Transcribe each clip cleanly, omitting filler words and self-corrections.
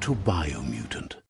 to Biomutant.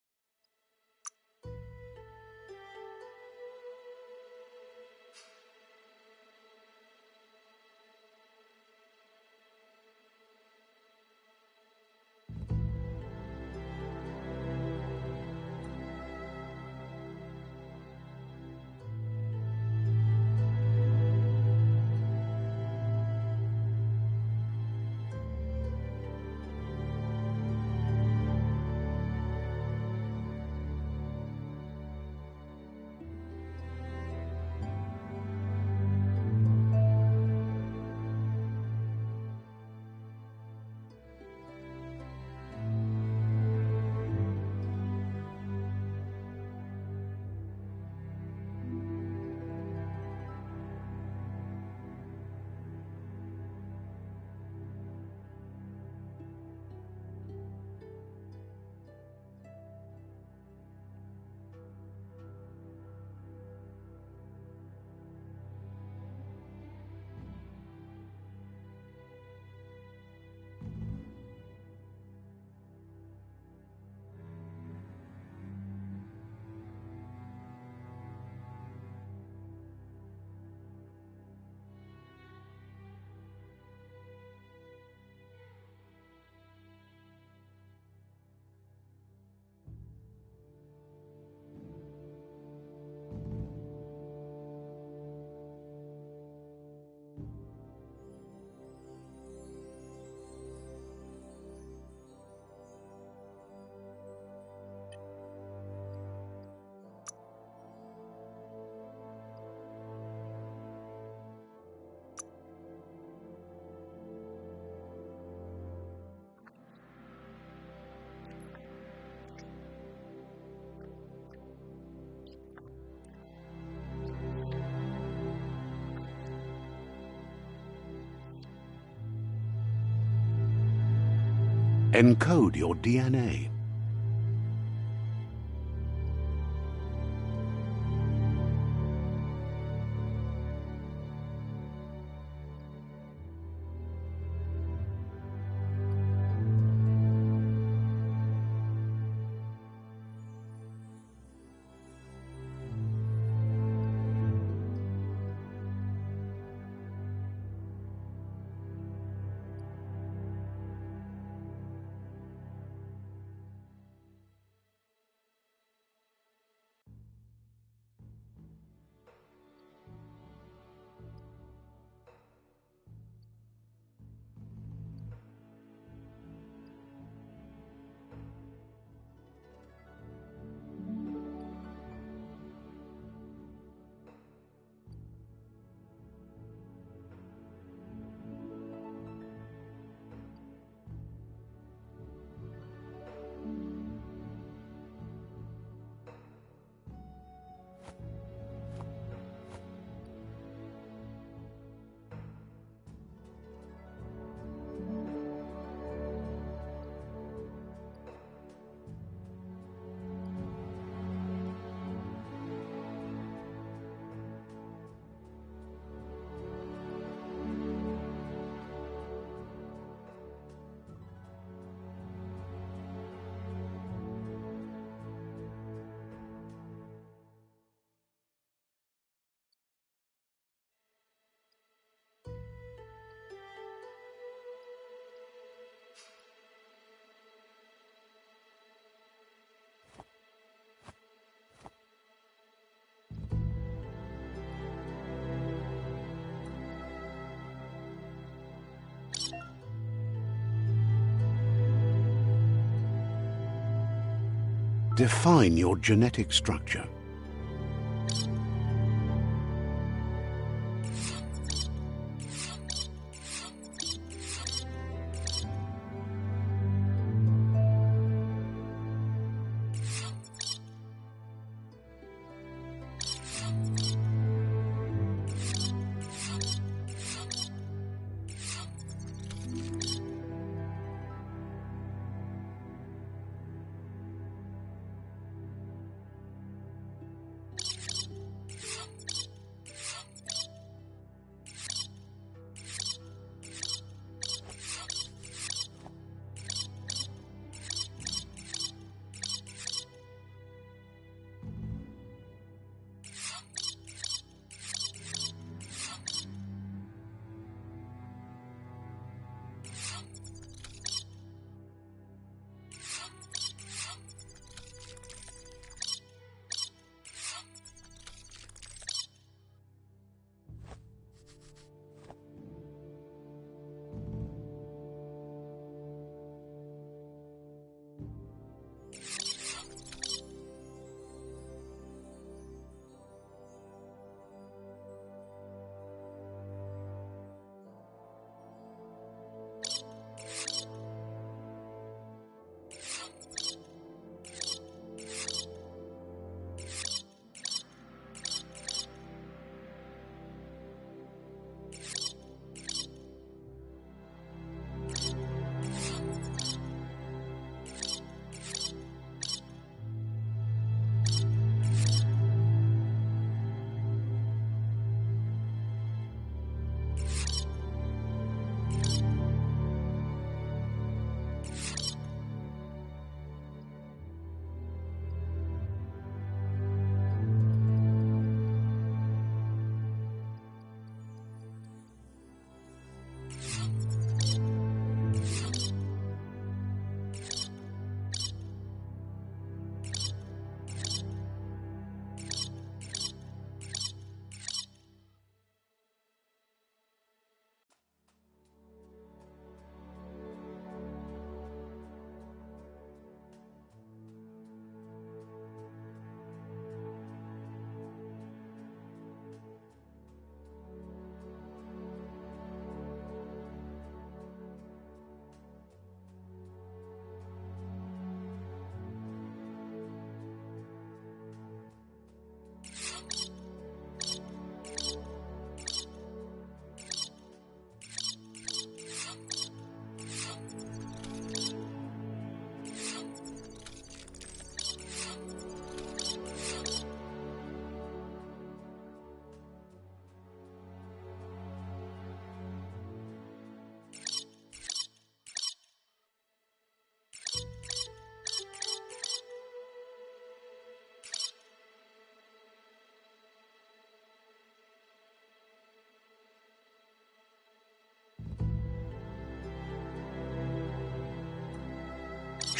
Encode your DNA. Define your genetic structure.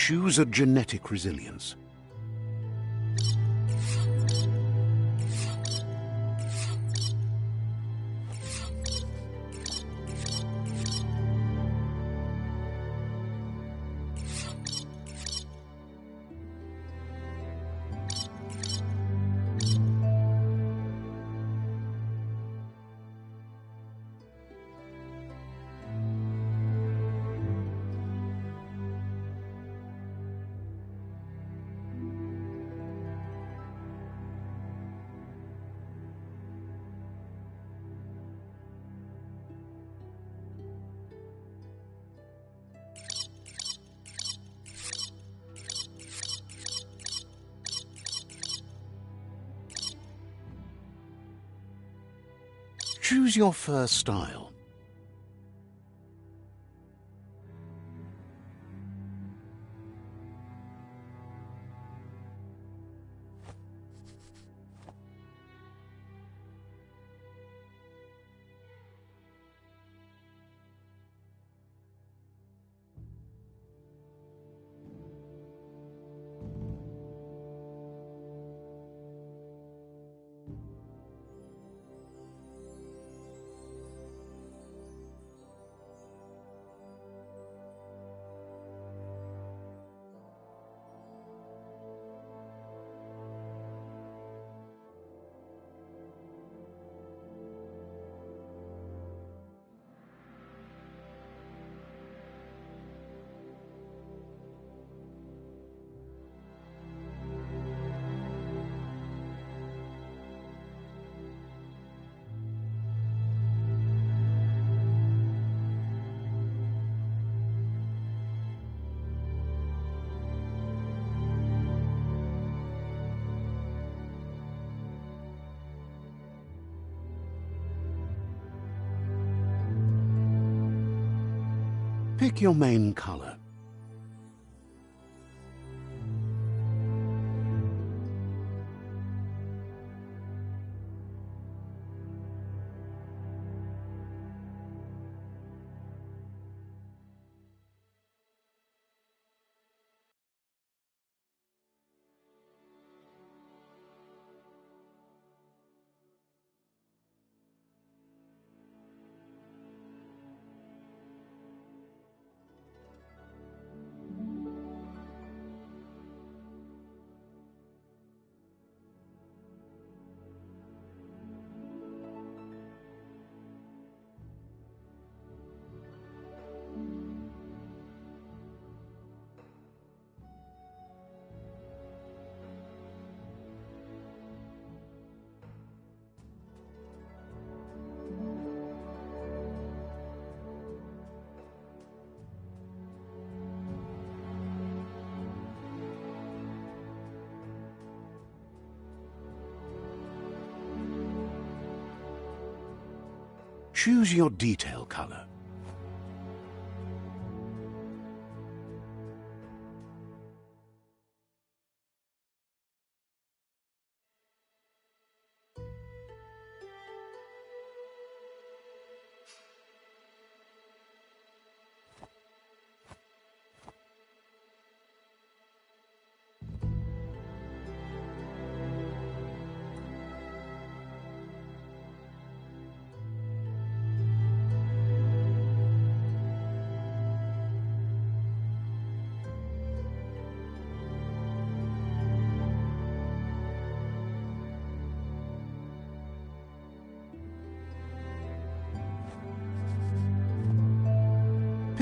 Choose a genetic resilience. Choose your fur style. Pick your main color. Choose your detail color.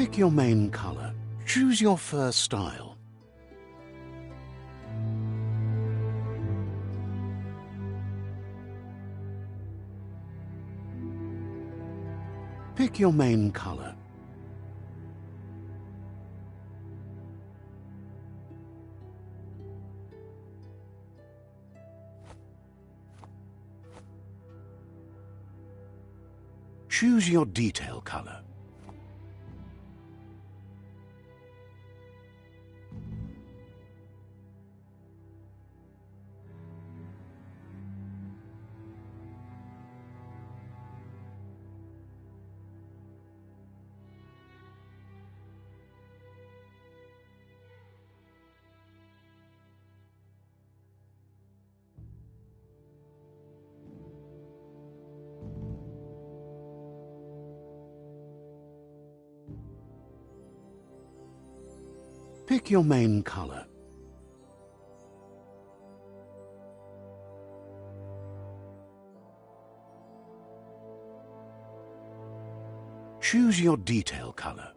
Pick your main color. Choose your fur style. Pick your main color. Choose your detail color. Pick your main color. Choose your detail color.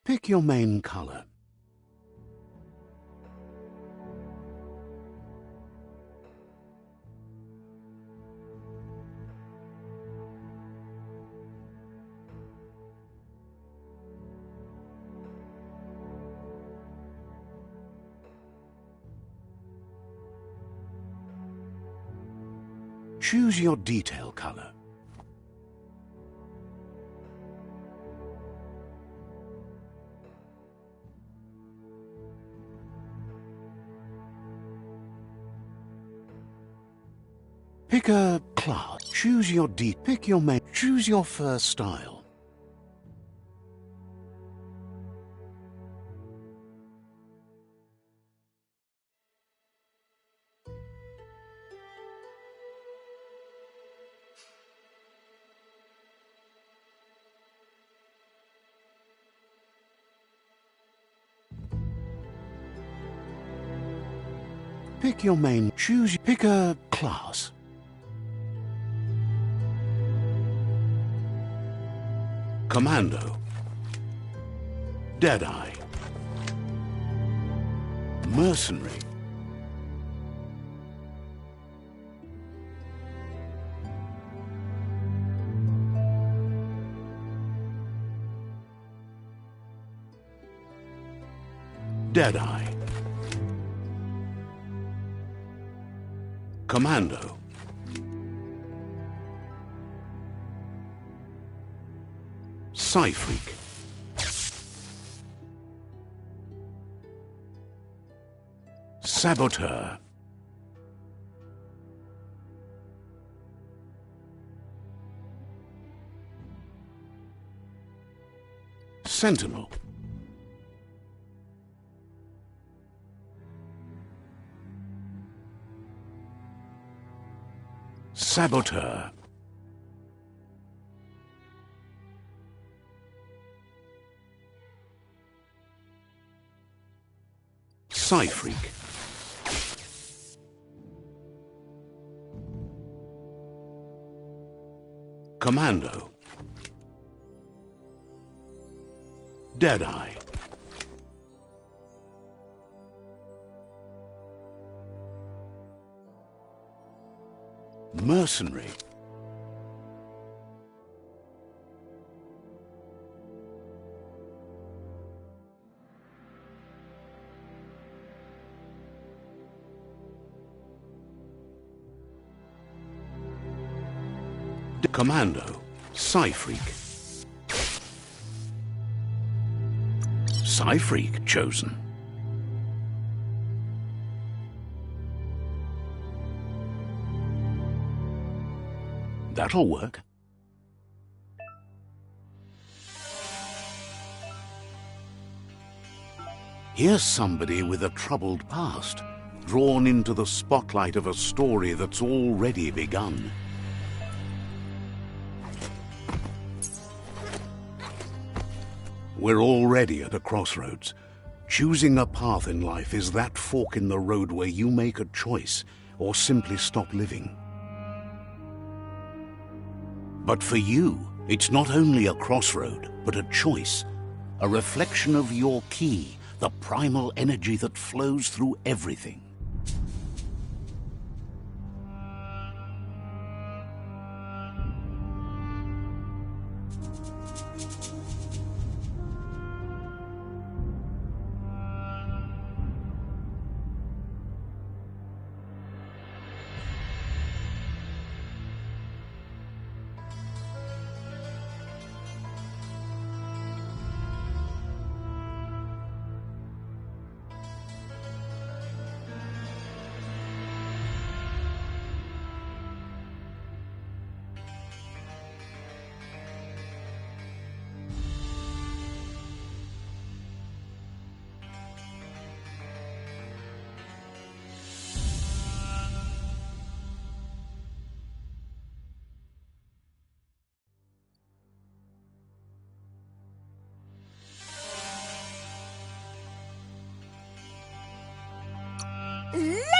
Pick your main color. Choose your detail color. Pick a class. Choose your pick your main. Choose your first style. Pick your main. Choose. Pick a class. Commando. Deadeye. Mercenary. Deadeye. Commando. Psyfreak. Saboteur. Sentinel. Saboteur. Psyfreak. Commando. Deadeye. Mercenary. Commando. Psyfreak. Psyfreak chosen. That'll work. Here's somebody with a troubled past, drawn into the spotlight of a story that's already begun. We're already at a crossroads. Choosing a path in life is that fork in the road where you make a choice or simply stop living. But for you, it's not only a crossroad, but a choice, a reflection of your key, the primal energy that flows through everything.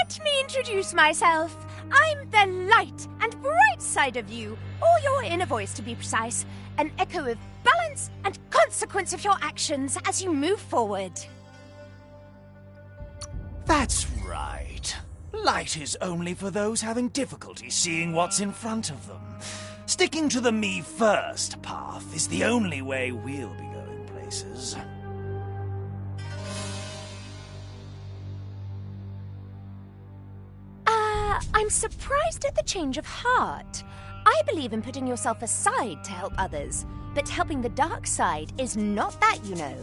Let me introduce myself. I'm the light and bright side of you, or your inner voice to be precise, an echo of balance and consequence of your actions as you move forward. That's right. Light is only for those having difficulty seeing what's in front of them. Sticking to the me first path is the only way we'll be going places. I'm surprised at the change of heart. I believe in putting yourself aside to help others, but helping the dark side is not that, you know.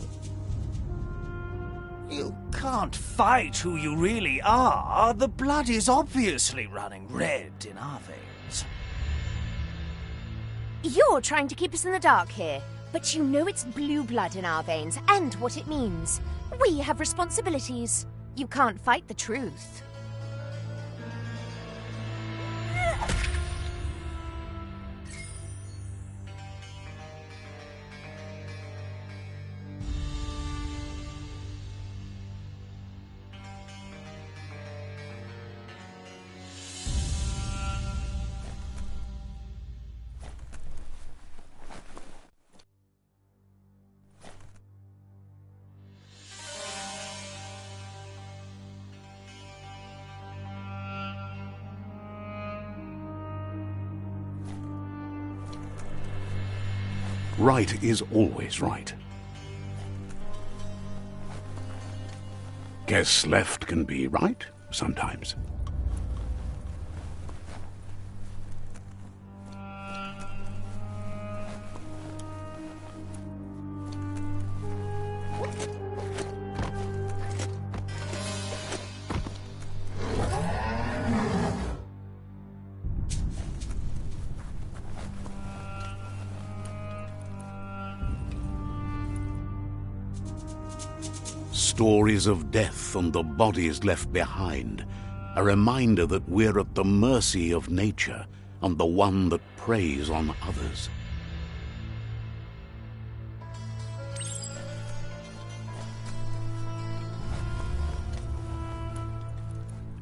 You can't fight who you really are. The blood is obviously running red in our veins. You're trying to keep us in the dark here, but you know it's blue blood in our veins and what it means. We have responsibilities. You can't fight the truth. Right is always right. Guess left can be right sometimes. Stories of death and the bodies left behind, a reminder that we're at the mercy of nature and the one that preys on others.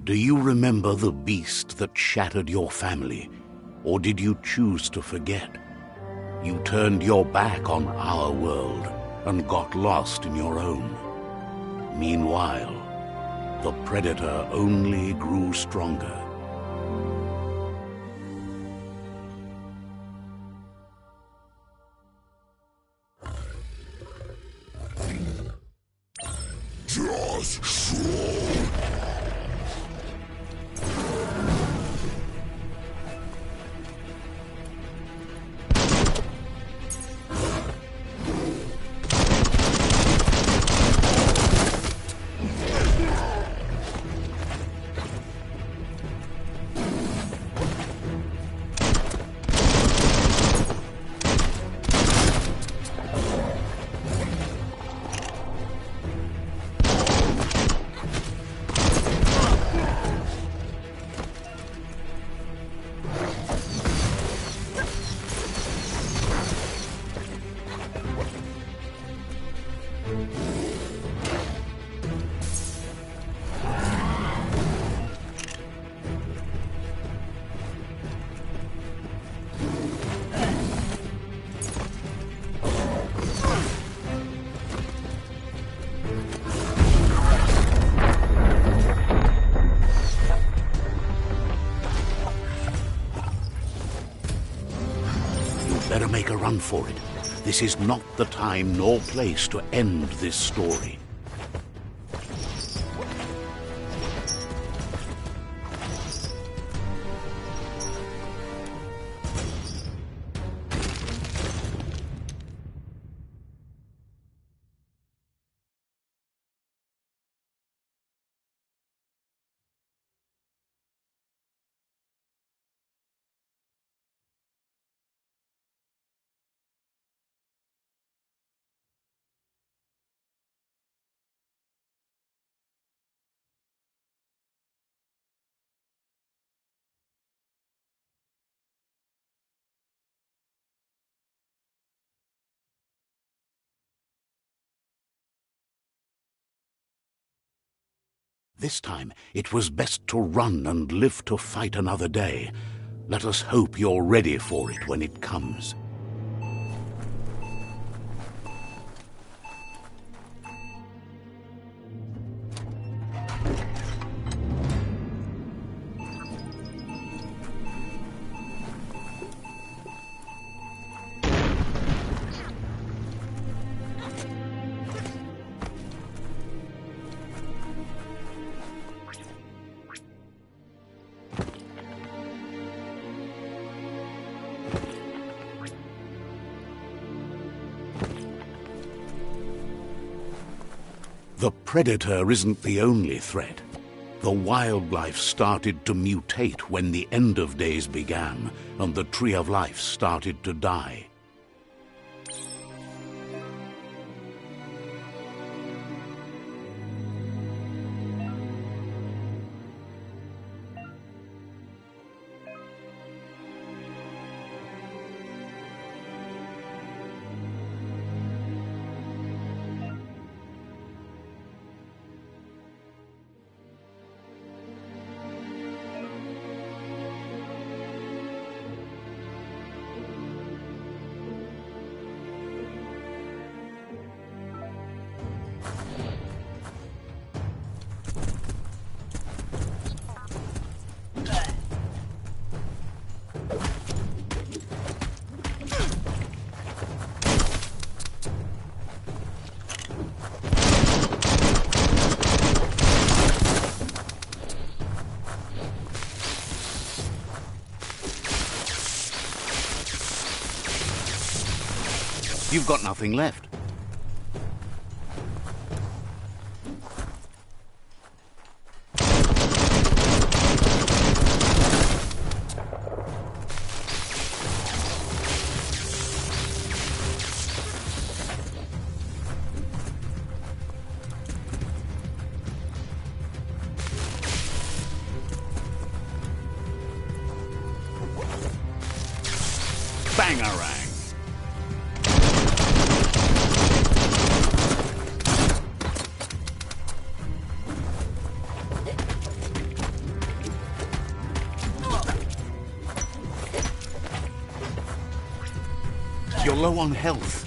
Do you remember the beast that shattered your family, or did you choose to forget? You turned your back on our world and got lost in your own. Meanwhile, the predator only grew stronger. Better make a run for it. This is not the time nor place to end this story. This time, it was best to run and live to fight another day. Let us hope you're ready for it when it comes. The predator isn't the only threat. The wildlife started to mutate when the end of days began, and the Tree of Life started to die. You've got nothing left. Bangarang. You're low on health.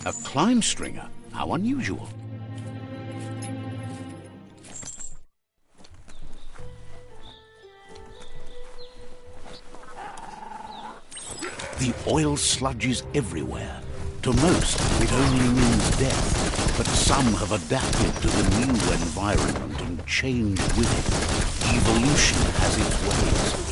A climb stringer? How unusual. The oil sludges everywhere. To most, it only means death, but some have adapted to the new environment and changed with it. Evolution has its ways.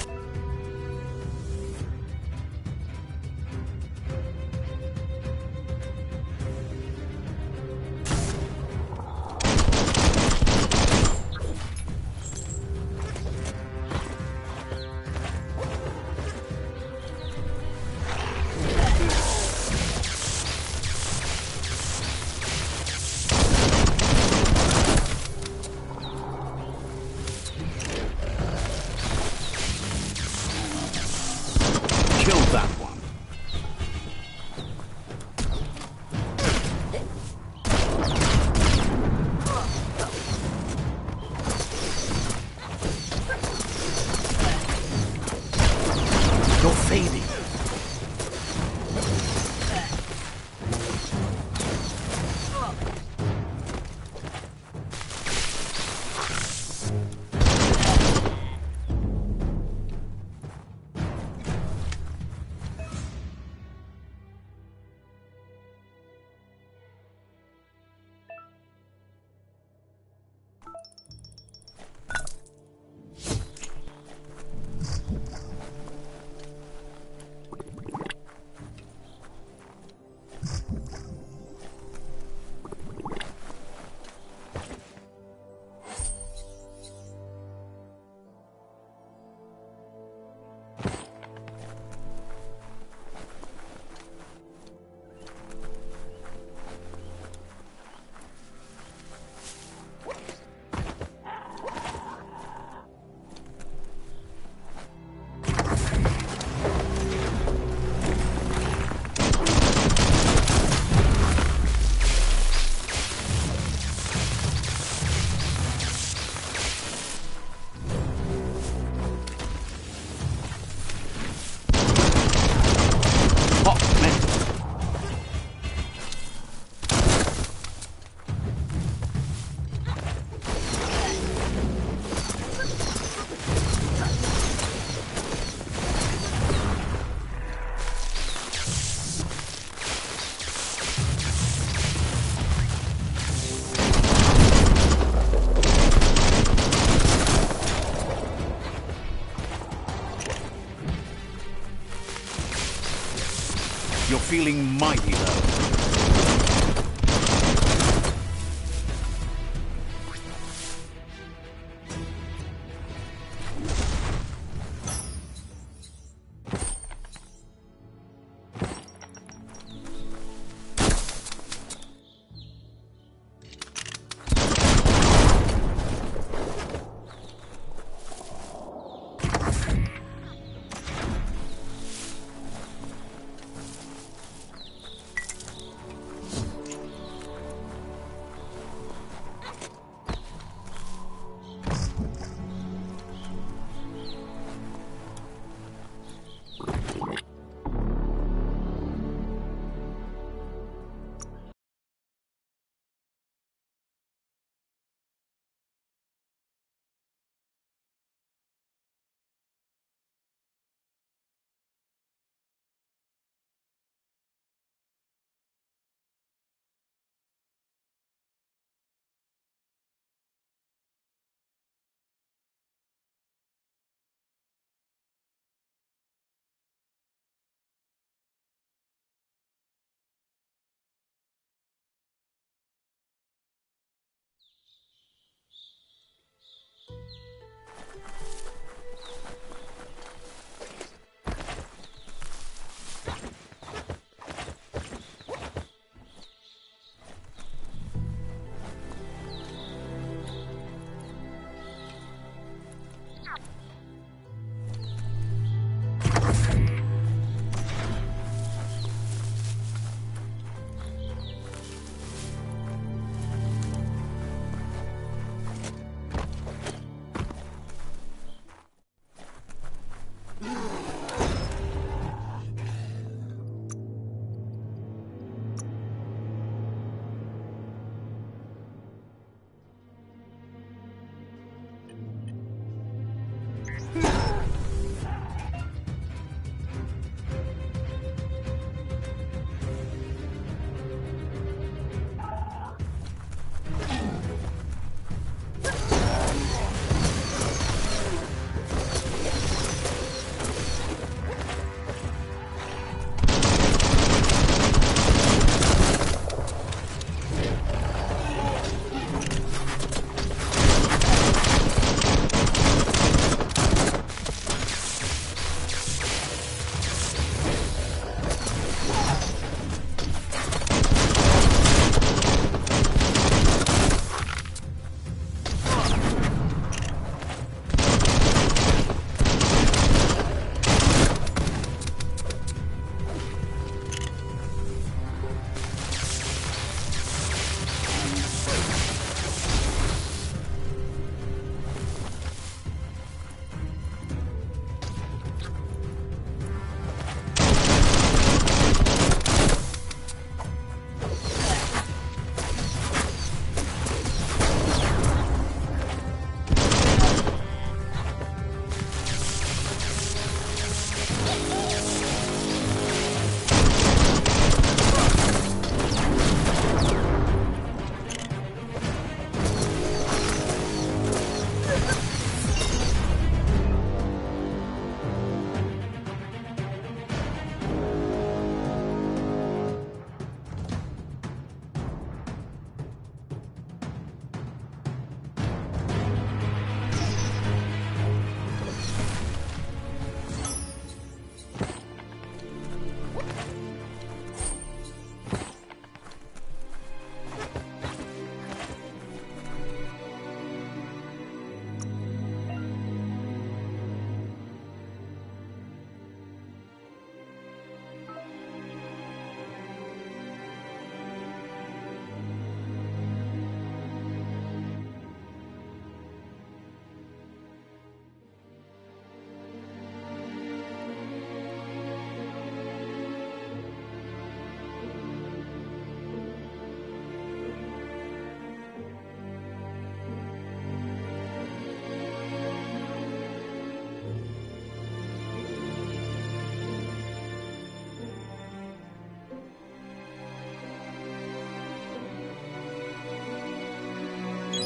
Kill that one. You're fading. You're feeling mighty low.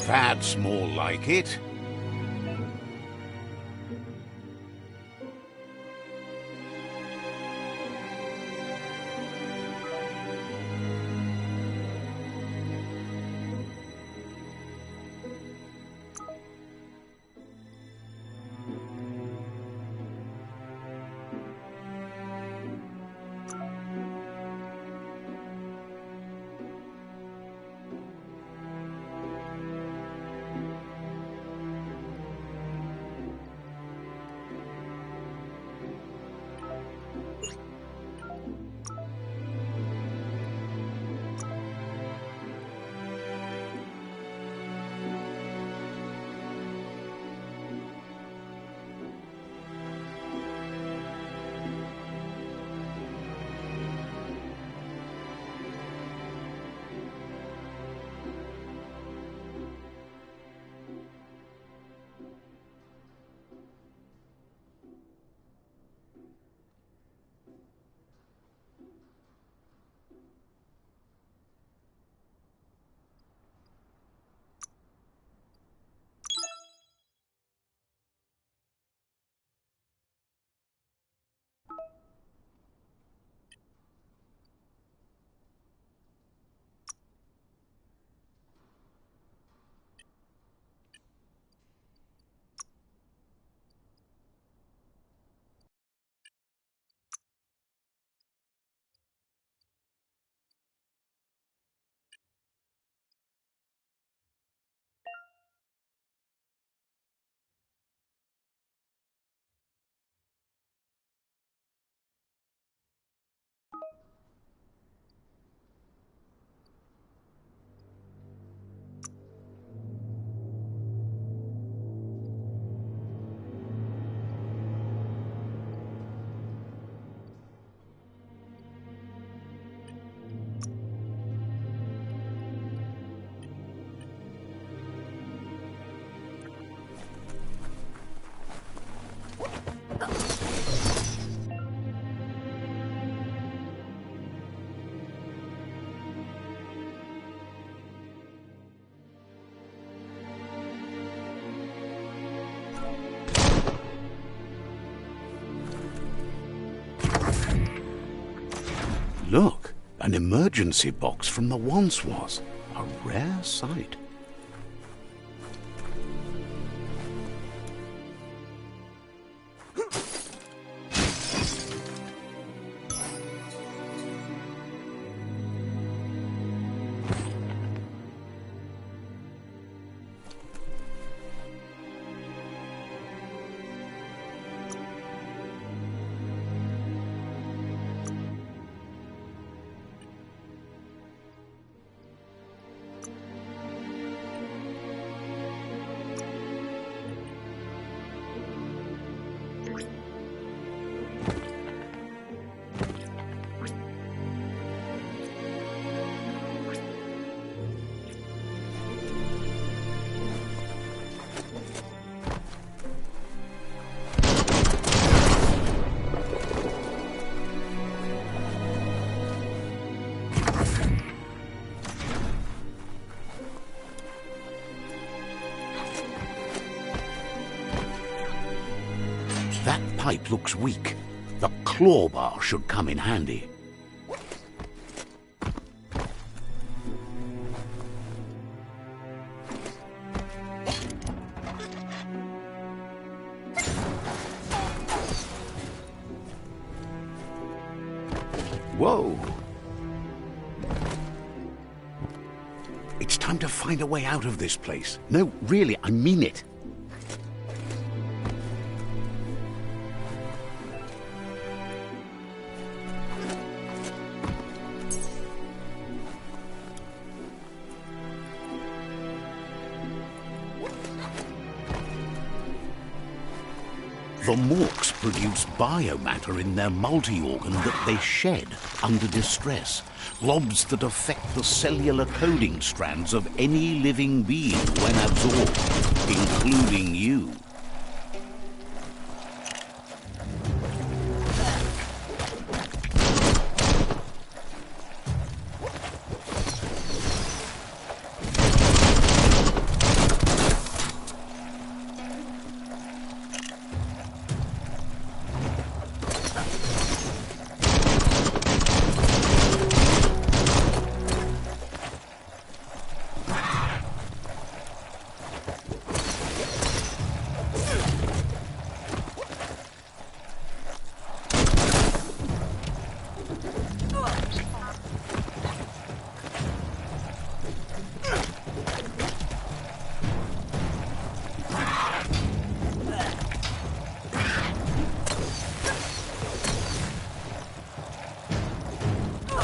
That's more like it. Look, an emergency box from the once was. A rare sight. That pipe looks weak. The claw bar should come in handy. Whoa! It's time to find a way out of this place. No, really, I mean it. The Morks produce biomatter in their multi-organ that they shed under distress. Globs that affect the cellular coding strands of any living being when absorbed, including you.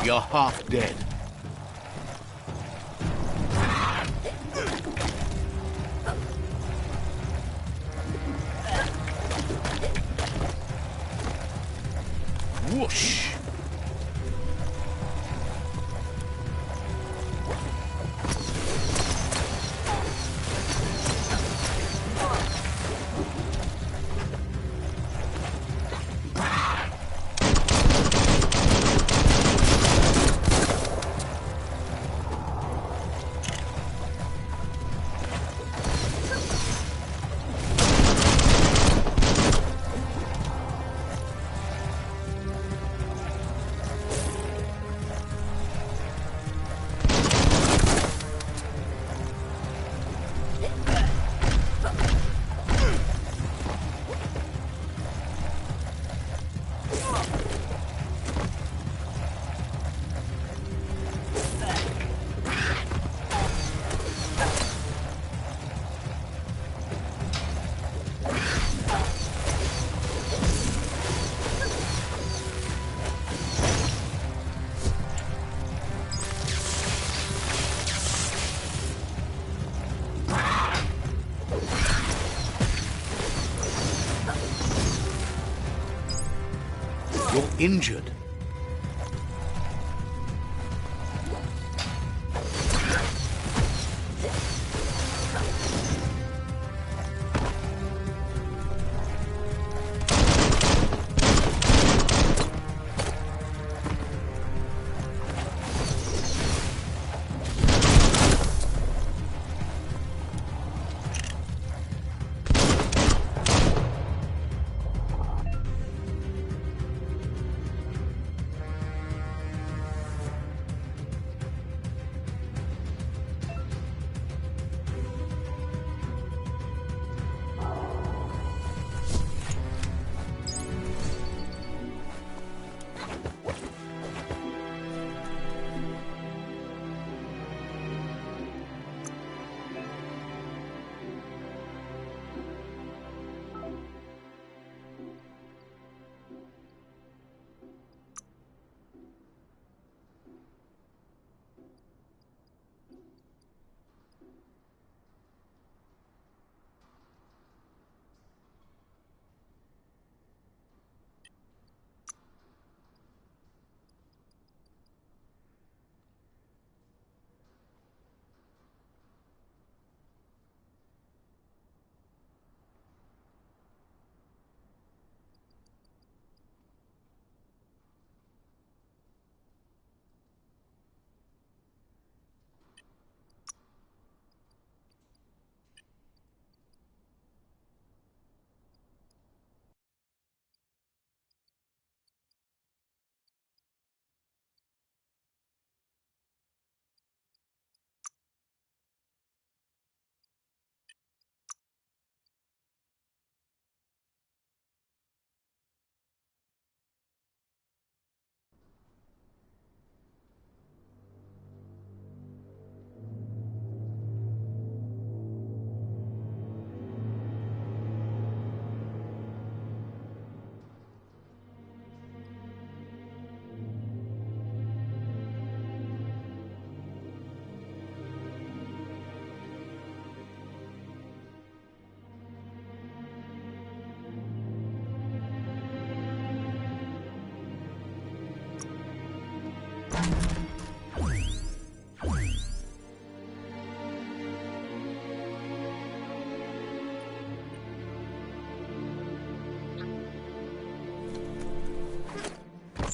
You're half dead. Whoosh! You're injured.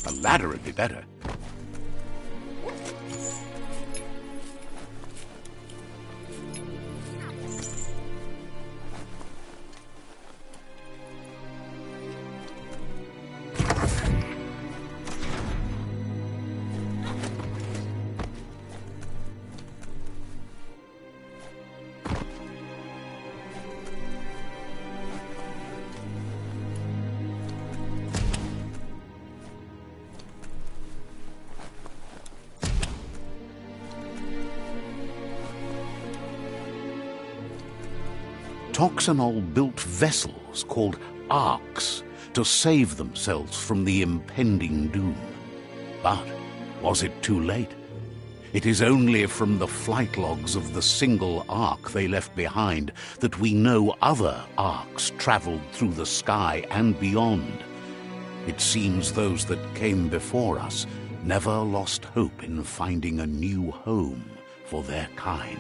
A ladder would be better. Toxanol built vessels called arks to save themselves from the impending doom. But Was it too late? It is only from the flight logs of the single ark they left behind that we know other arks traveled through the sky and beyond. It seems those that came before us never lost hope in finding a new home for their kind.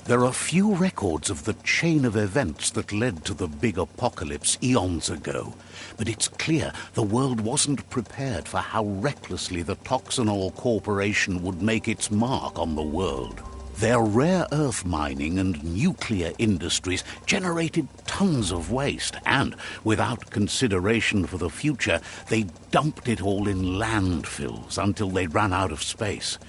There are few records of the chain of events that led to the big apocalypse eons ago, but it's clear the world wasn't prepared for how recklessly the Toxanol Corporation would make its mark on the world. Their rare earth mining and nuclear industries generated tons of waste, and, without consideration for the future, they dumped it all in landfills until they ran out of space.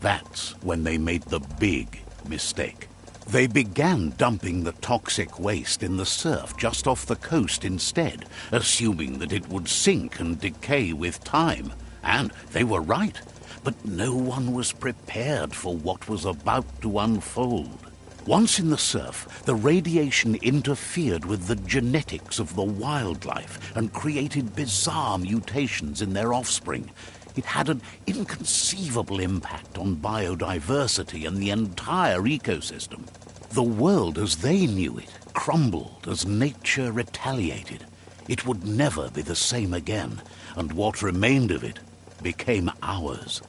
That's when they made the big mistake. They began dumping the toxic waste in the surf just off the coast instead, assuming that it would sink and decay with time. And they were right, but no one was prepared for what was about to unfold. Once in the surf, the radiation interfered with the genetics of the wildlife and created bizarre mutations in their offspring. It had an inconceivable impact on biodiversity and the entire ecosystem. The world as they knew it crumbled as nature retaliated. It would never be the same again, and what remained of it became ours.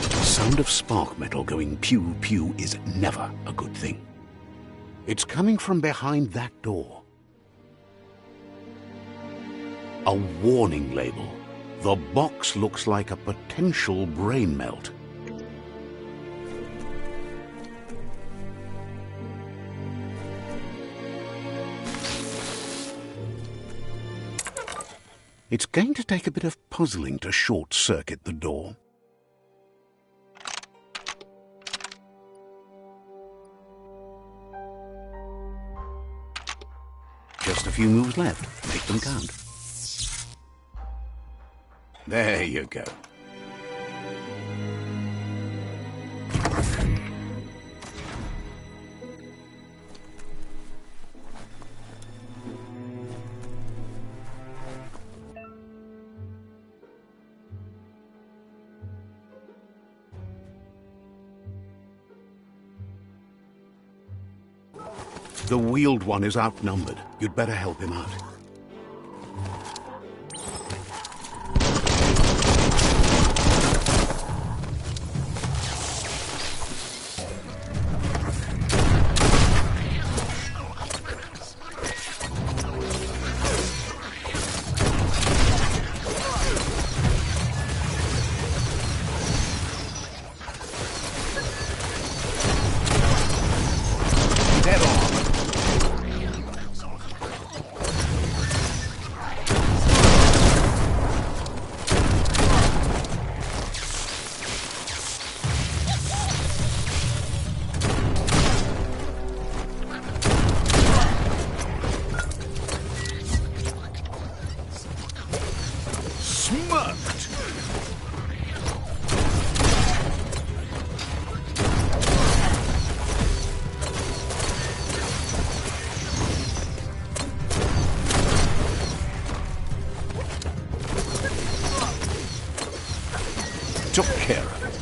The sound of spark metal going pew-pew is never a good thing. It's coming from behind that door. A warning label. The box looks like a potential brain melt. It's going to take a bit of puzzling to short-circuit the door. Just a few moves left. Make them count. There you go. The wheeled one is outnumbered. You'd better help him out. Smirked! Took care of it.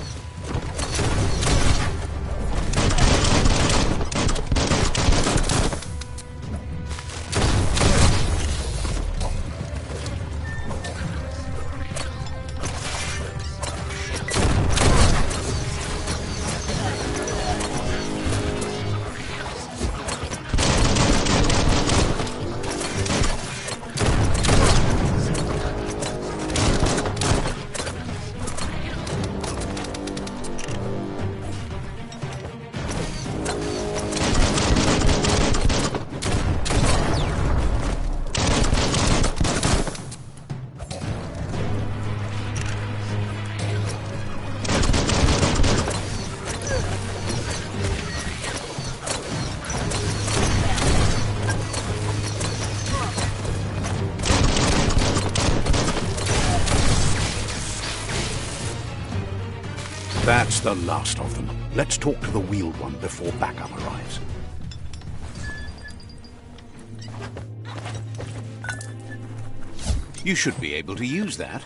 That's the last of them. Let's talk to the wheeled one before backup arrives. You should be able to use that.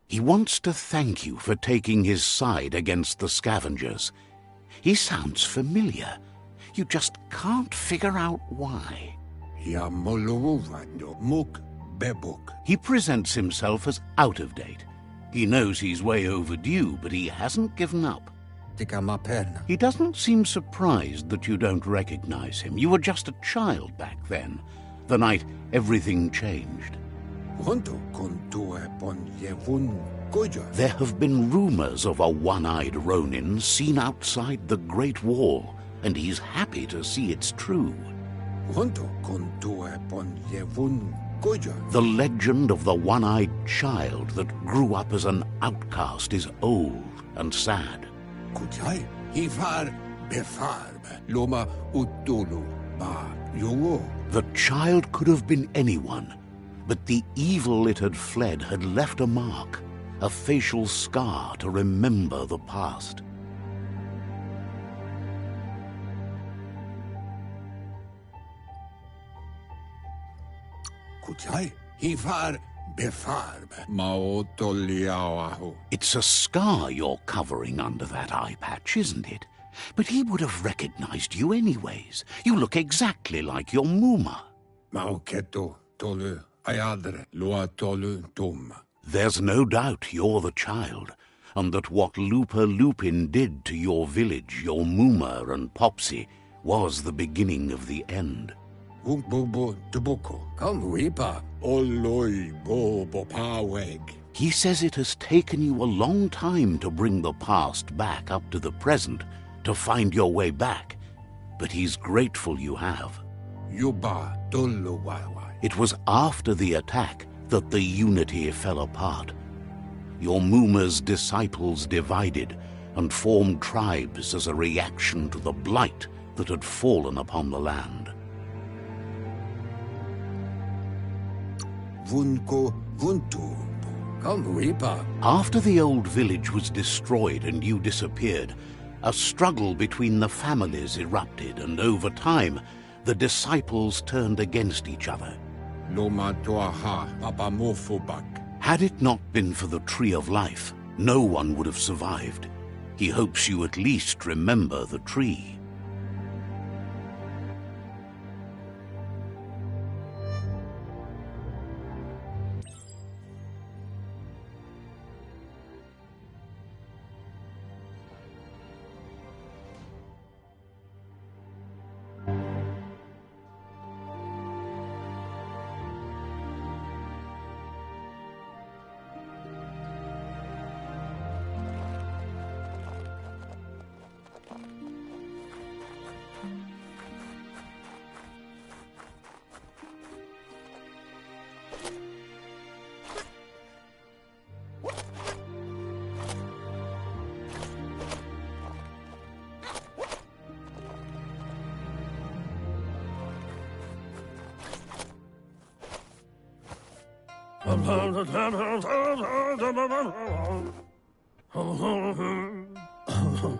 He wants to thank you for taking his side against the scavengers. He sounds familiar. You just can't figure out why. He presents himself as out of date. He knows he's way overdue, but he hasn't given up. He doesn't seem surprised that you don't recognize him. You were just a child back then, the night everything changed. There have been rumors of a one-eyed Ronin seen outside the Great Wall, and he's happy to see it's true. The legend of the one-eyed child that grew up as an outcast is old and sad. The child could have been anyone, but the evil it had fled had left a mark, a facial scar to remember the past. It's a scar you're covering under that eye patch, isn't it? But he would have recognized you anyways. You look exactly like your Muma. There's no doubt you're the child, and that what Lupa Lupin did to your village, your Muma and Popsy, was the beginning of the end. He says it has taken you a long time to bring the past back up to the present, to find your way back, but he's grateful you have. It was after the attack that the unity fell apart. Your Muma's disciples divided and formed tribes as a reaction to the blight that had fallen upon the land. After the old village was destroyed and you disappeared, a struggle between the families erupted, and over time, the disciples turned against each other. Had it not been for the Tree of Life, no one would have survived. He hopes you at least remember the tree.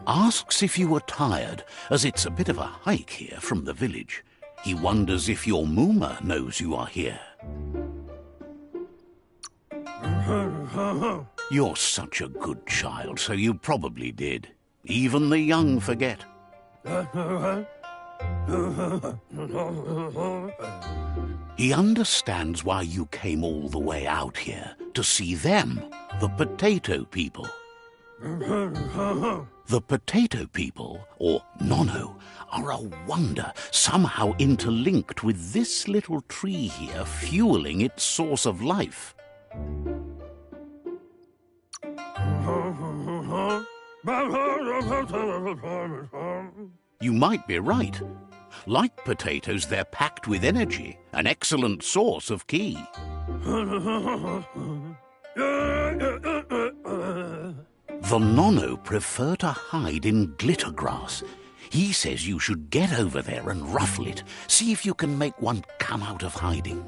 Asks if you are tired, as it's a bit of a hike here from the village. He wonders if your Mooma knows you are here. You're such a good child, so you probably did. Even the young forget. He understands why you came all the way out here, to see them, the potato people. The potato people, or Nono, are a wonder, somehow interlinked with this little tree here, fueling its source of life. You might be right. Like potatoes, they're packed with energy, an excellent source of ki. The Nono prefer to hide in glitter grass. He says you should get over there and ruffle it. See if you can make one come out of hiding.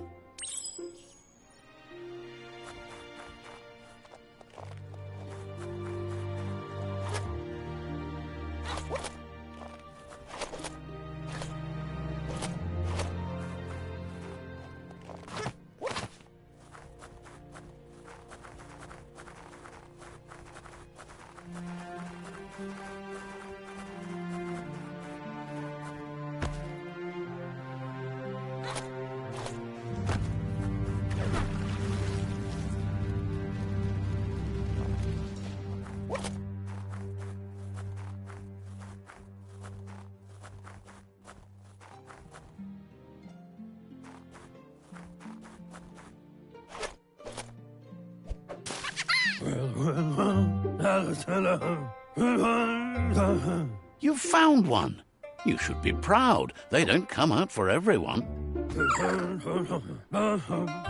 You've found one. You should be proud. They don't come out for everyone.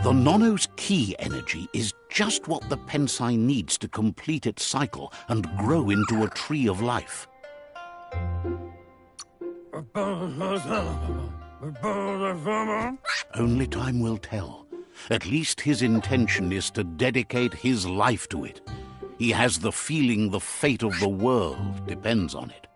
The Nono's ki energy is just what the Pensai needs to complete its cycle and grow into a tree of life. Only time will tell. At least his intention is to dedicate his life to it. He has the feeling the fate of the world depends on it.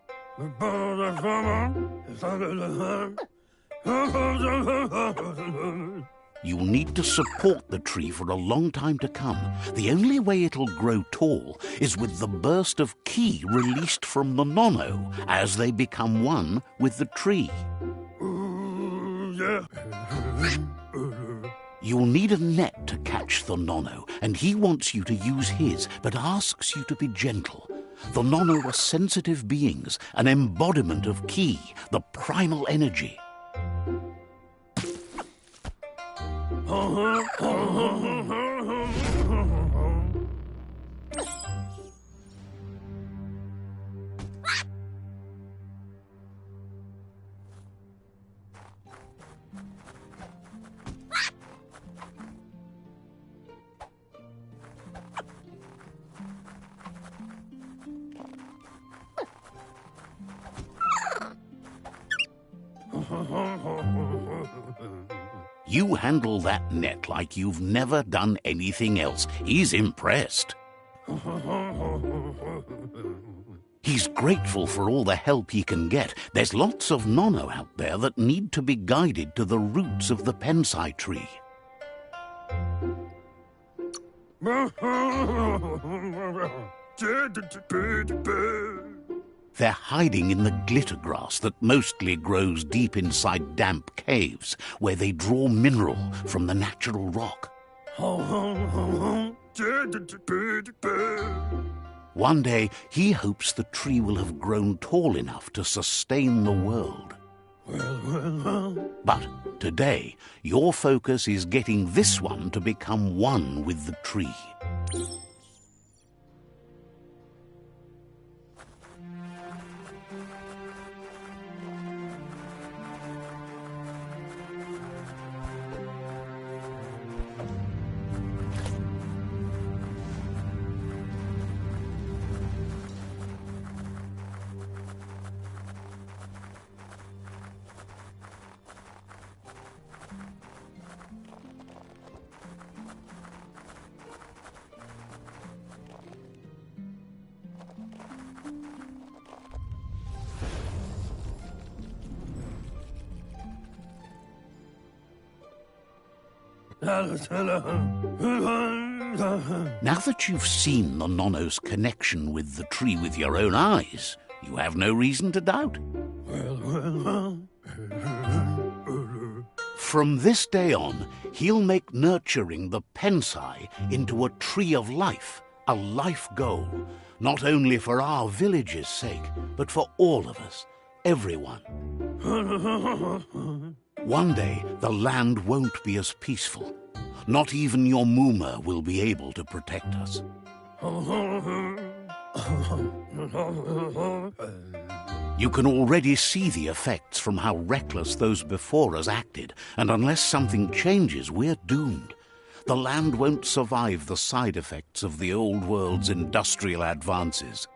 You'll need to support the tree for a long time to come. The only way it'll grow tall is with the burst of ki released from the Nono as they become one with the tree. You'll need a net to catch the Nono, and he wants you to use his, but asks you to be gentle. The Nono are sensitive beings, an embodiment of ki, the primal energy. You handle that net like you've never done anything else. He's impressed. He's grateful for all the help he can get. There's lots of Nono out there that need to be guided to the roots of the Pensai tree. They're hiding in the glitter grass that mostly grows deep inside damp caves, where they draw mineral from the natural rock. One day, he hopes the tree will have grown tall enough to sustain the world. But today, your focus is getting this one to become one with the tree. Now that you've seen the Nonno's connection with the tree with your own eyes, you have no reason to doubt. From this day on, he'll make nurturing the Pensai into a tree of life, a life goal, not only for our village's sake, but for all of us, everyone. One day, the land won't be as peaceful. Not even your Muma will be able to protect us. You can already see the effects from how reckless those before us acted, and unless something changes, we're doomed. The land won't survive the side effects of the old world's industrial advances.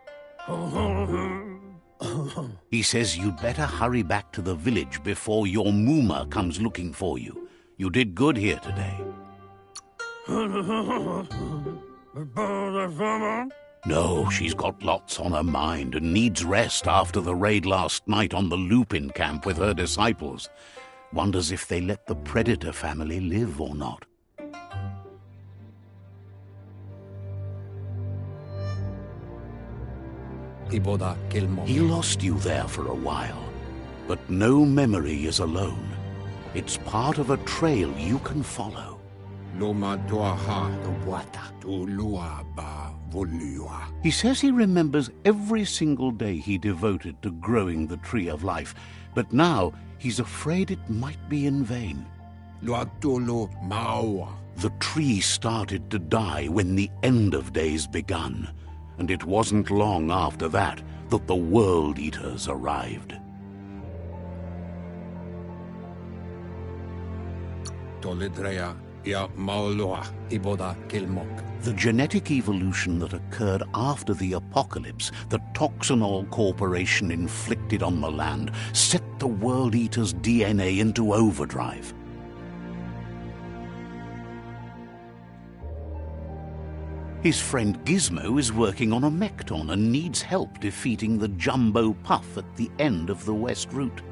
He says you'd better hurry back to the village before your Muma comes looking for you. You did good here today. No, she's got lots on her mind and needs rest after the raid last night on the Lupin camp with her disciples. Wonders if they let the Predator family live or not. He lost you there for a while, but no memory is alone. It's part of a trail you can follow. He says he remembers every single day he devoted to growing the Tree of Life, but now he's afraid it might be in vain. The tree started to die when the end of days begun, and it wasn't long after that that the World Eaters arrived. The genetic evolution that occurred after the apocalypse that Toxanol Corporation inflicted on the land set the World Eater's DNA into overdrive. His friend Gizmo is working on a Mekton and needs help defeating the Jumbo Puff at the end of the West Route.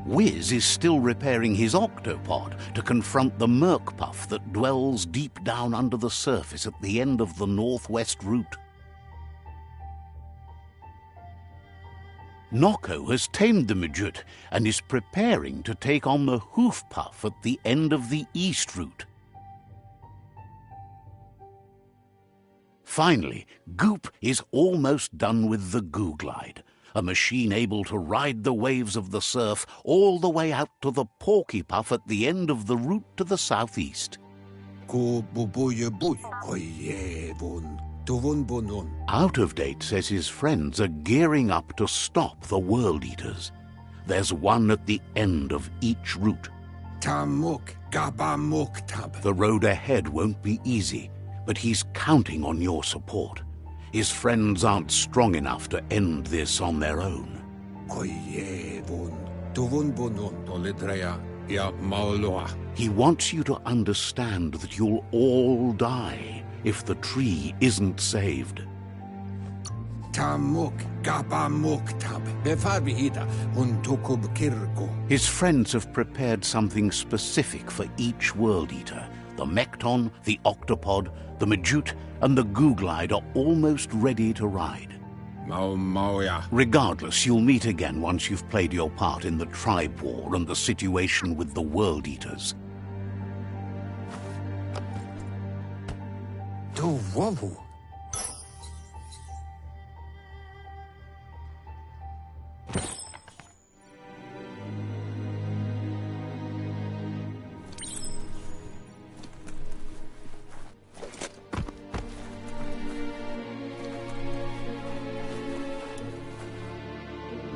Wiz is still repairing his octopod to confront the Merc Puff that dwells deep down under the surface at the end of the Northwest Route. Noko has tamed the Midget and is preparing to take on the Hoof Puff at the end of the East Route. Finally, Goop is almost done with the Googlide, a machine able to ride the waves of the surf all the way out to the Porky Puff at the end of the route to the southeast. Out of Date says his friends are gearing up to stop the World Eaters. There's one at the end of each route. The road ahead won't be easy, but he's counting on your support. His friends aren't strong enough to end this on their own. He wants you to understand that you'll all die if the tree isn't saved. His friends have prepared something specific for each World Eater. The Mekton, the Octopod, the Majute, and the Googlide are almost ready to ride. Regardless, you'll meet again once you've played your part in the tribe war and the situation with the World Eaters.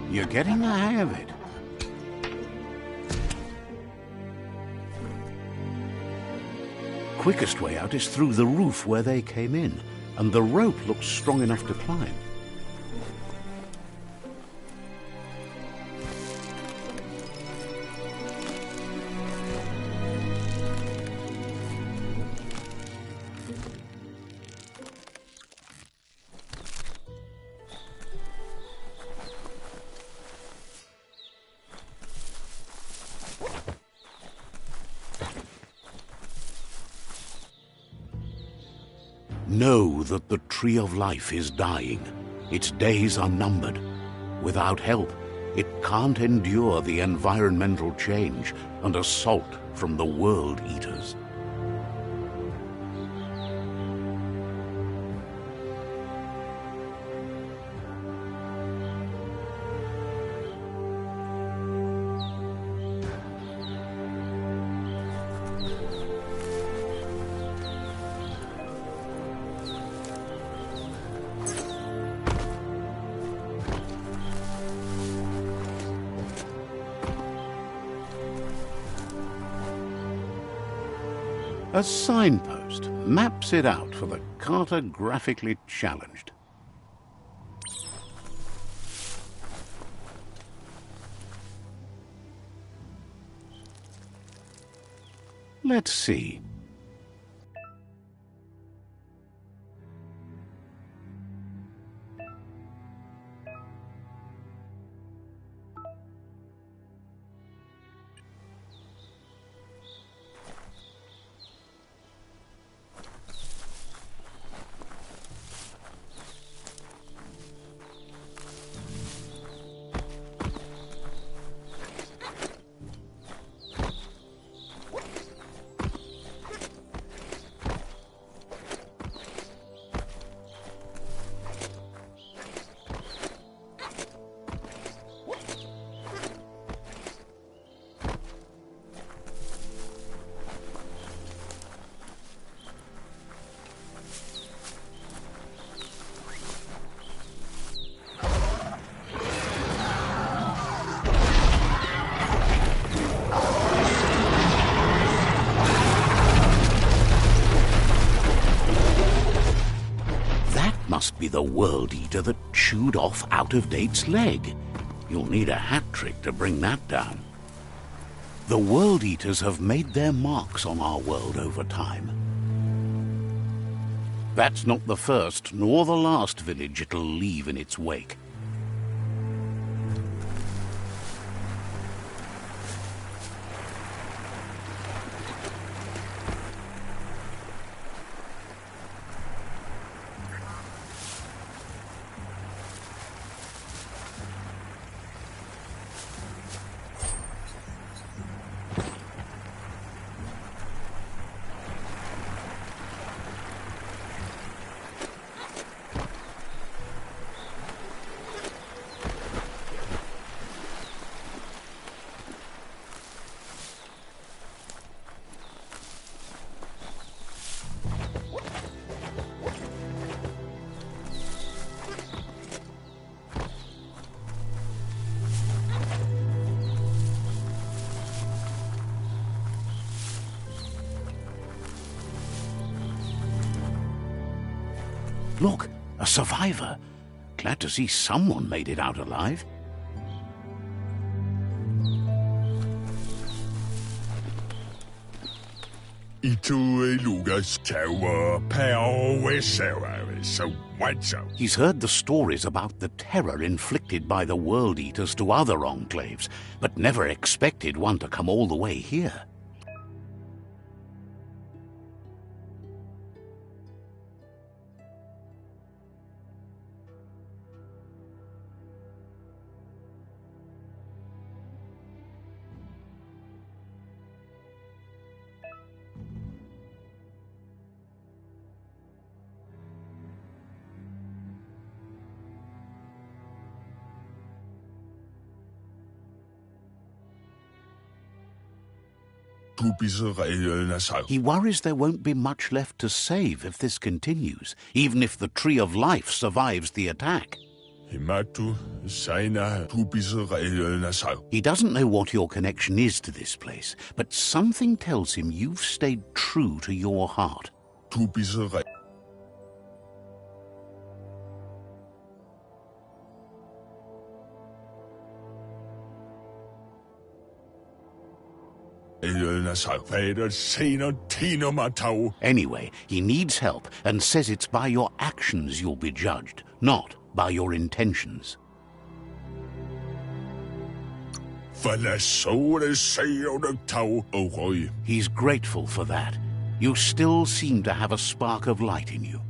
You're getting the hang of it. Quickest way out is through the roof where they came in, and the rope looks strong enough to climb. Know that the Tree of Life is dying. Its days are numbered. Without help, it can't endure the environmental change and assault from the World Eaters. A signpost maps it out for the cartographically challenged. Let's see. Must be the World Eater that chewed off Out-of-Date's leg. You'll need a hat trick to bring that down. The World Eaters have made their marks on our world over time. That's not the first nor the last village it'll leave in its wake. Look, a survivor. Glad to see someone made it out alive. He's heard the stories about the terror inflicted by the World Eaters to other enclaves, but never expected one to come all the way here. He worries there won't be much left to save if this continues, even if the Tree of Life survives the attack. He doesn't know what your connection is to this place, but something tells him you've stayed true to your heart. Anyway, he needs help and says it's by your actions you'll be judged, not by your intentions. He's grateful for that. You still seem to have a spark of light in you.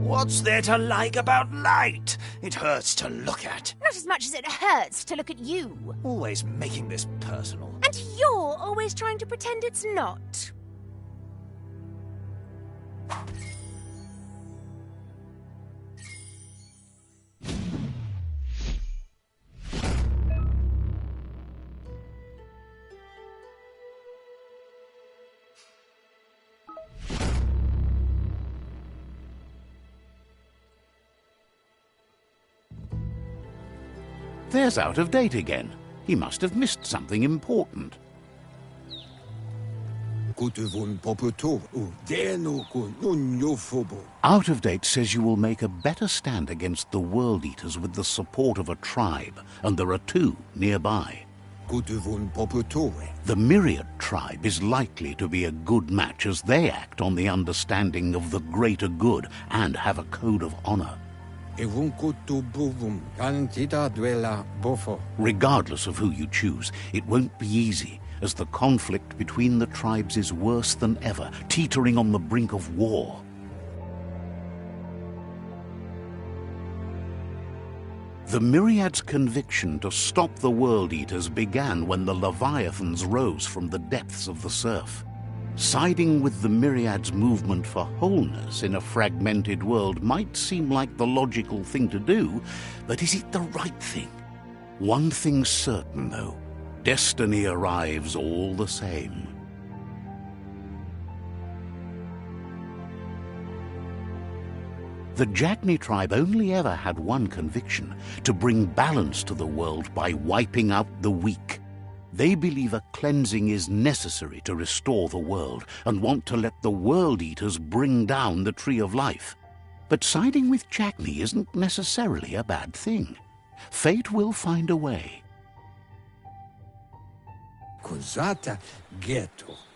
What's there to like about light? It hurts to look at. Not as much as it hurts to look at you. Always making this personal. And you're always trying to pretend it's not. There's Out of Date again. He must have missed something important. Out of Date says you will make a better stand against the World Eaters with the support of a tribe, and there are two nearby. The Myriad tribe is likely to be a good match as they act on the understanding of the greater good and have a code of honor. Regardless of who you choose, it won't be easy, as the conflict between the tribes is worse than ever, teetering on the brink of war. The Myriad's conviction to stop the World Eaters began when the Leviathans rose from the depths of the surf. Siding with the Myriad's movement for wholeness in a fragmented world might seem like the logical thing to do, but is it the right thing? One thing's certain, though. Destiny arrives all the same. The Jagni tribe only ever had one conviction: to bring balance to the world by wiping out the weak. They believe a cleansing is necessary to restore the world and want to let the World Eaters bring down the Tree of Life. But siding with Jagni isn't necessarily a bad thing. Fate will find a way.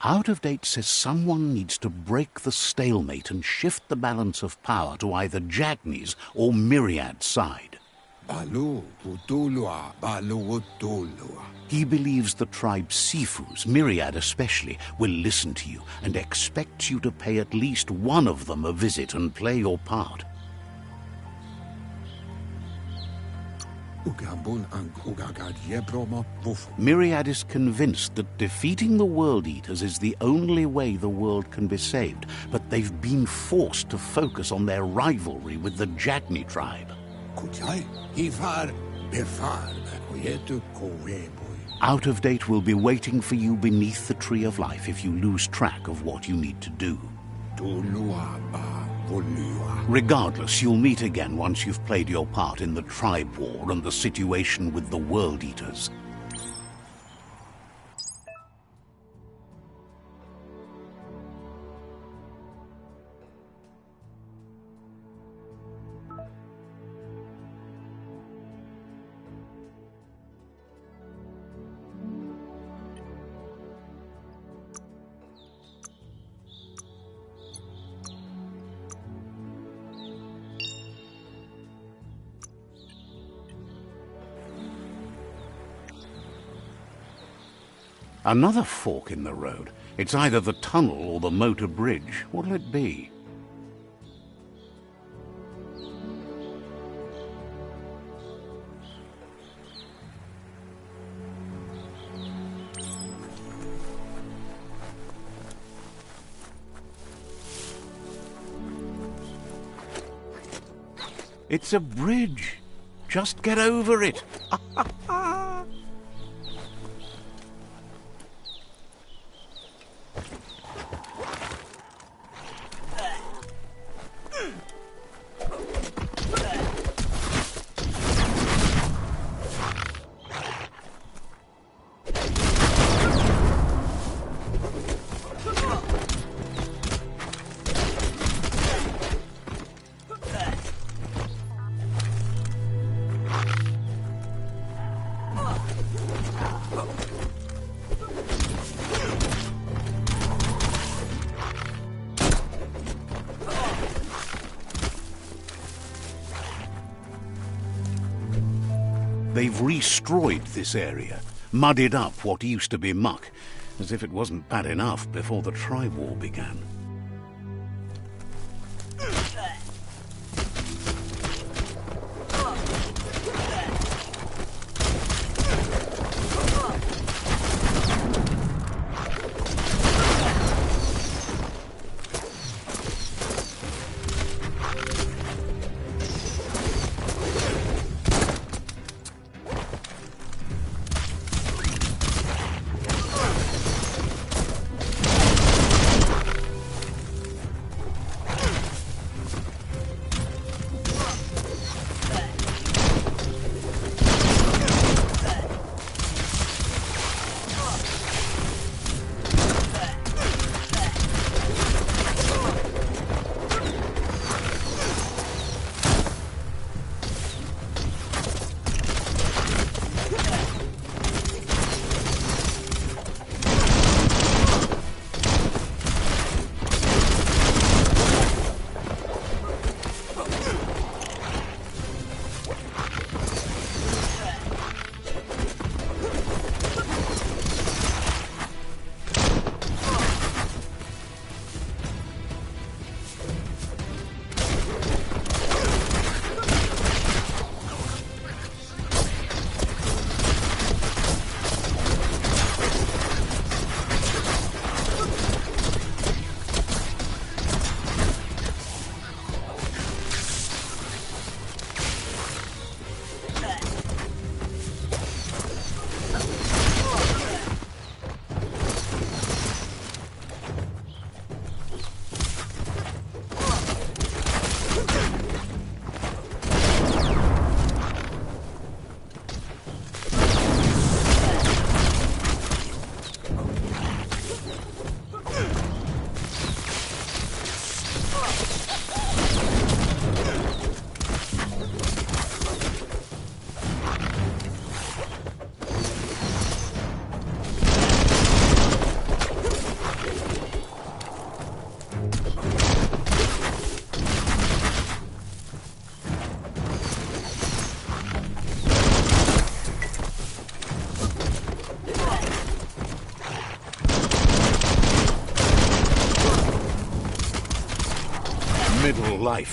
Out of Date says someone needs to break the stalemate and shift the balance of power to either Jagni's or Myriad's side. He believes the tribe's Sifus, Myriad especially, will listen to you and expects you to pay at least one of them a visit and play your part. Myriad is convinced that defeating the World Eaters is the only way the world can be saved, but they've been forced to focus on their rivalry with the Jagni tribe. Out of Date will be waiting for you beneath the Tree of Life if you lose track of what you need to do. Regardless, you'll meet again once you've played your part in the tribe war and the situation with the World Eaters. Another fork in the road. It's either the tunnel or the motor bridge. What'll it be? It's a bridge. Just get over it. They've destroyed this area, muddied up what used to be muck, as if it wasn't bad enough before the tribe war began. life.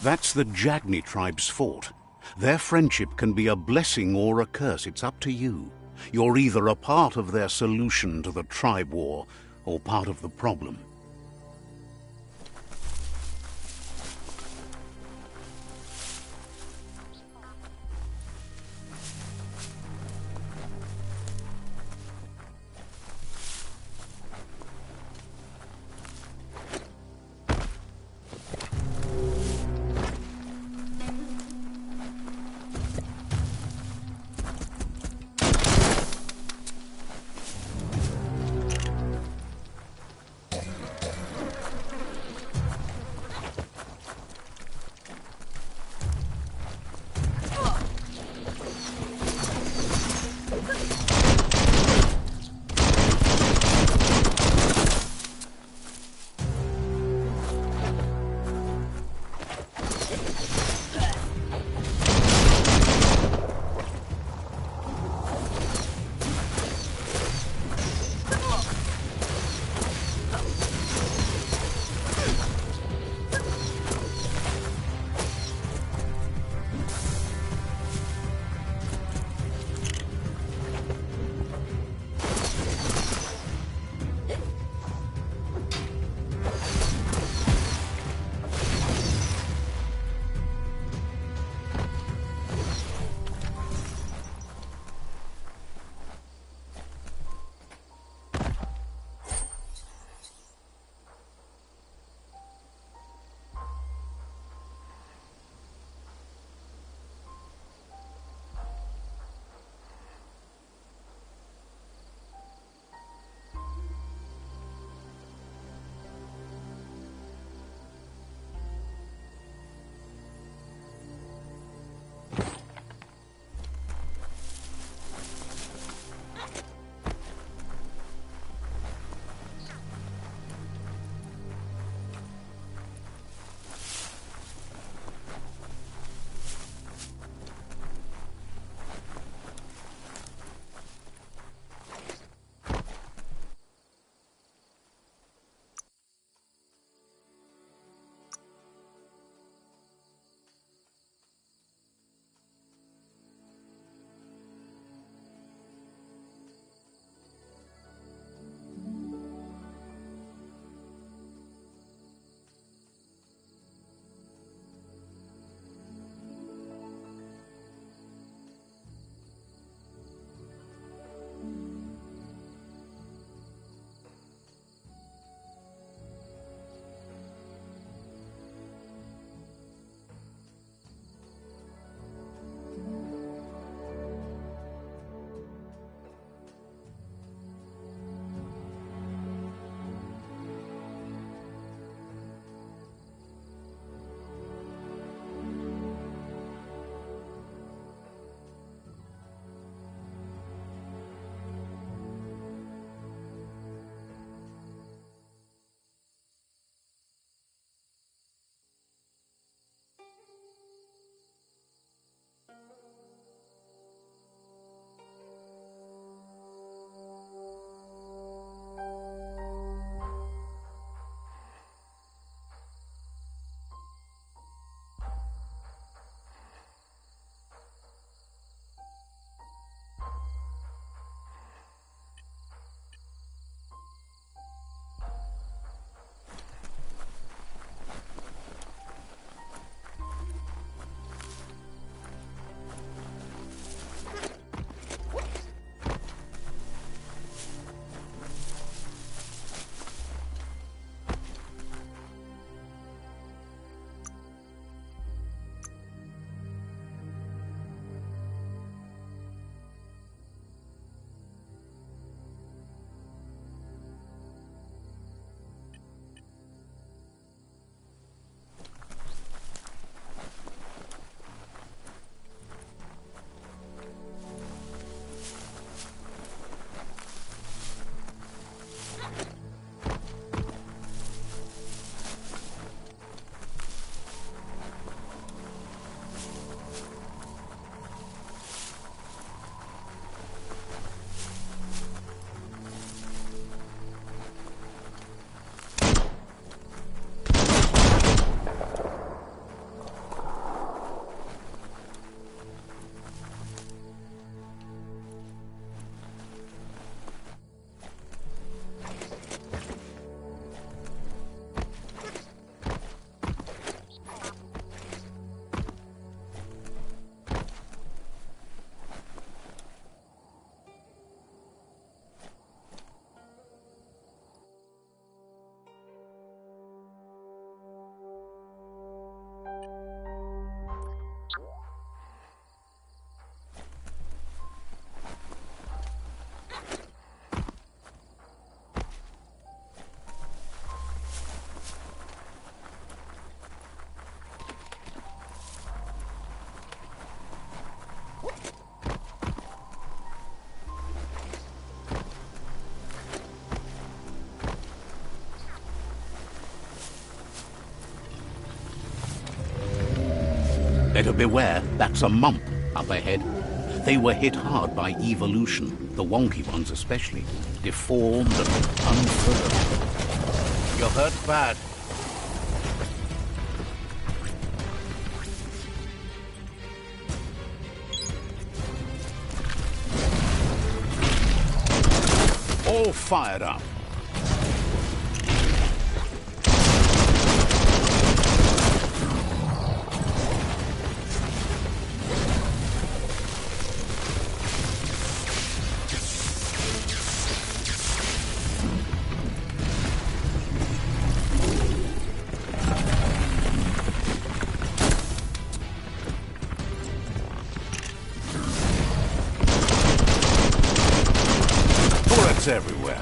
That's the Jagni tribe's fort. Their friendship can be a blessing or a curse. It's up to you. You're either a part of their solution to the tribe war, or part of the problem. Better beware, that's a mump up ahead. They were hit hard by evolution, the wonky ones especially, deformed and unfurled. You're hurt bad. All fired up. Bullets everywhere.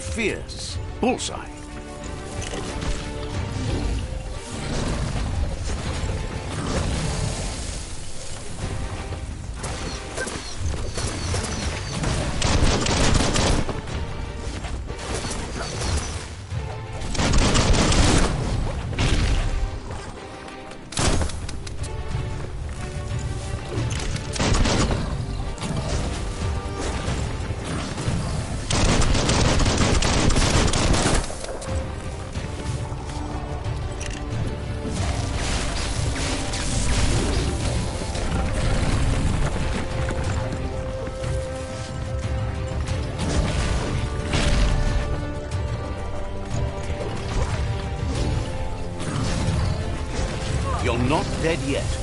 Fierce. Bullseye. You're not dead yet.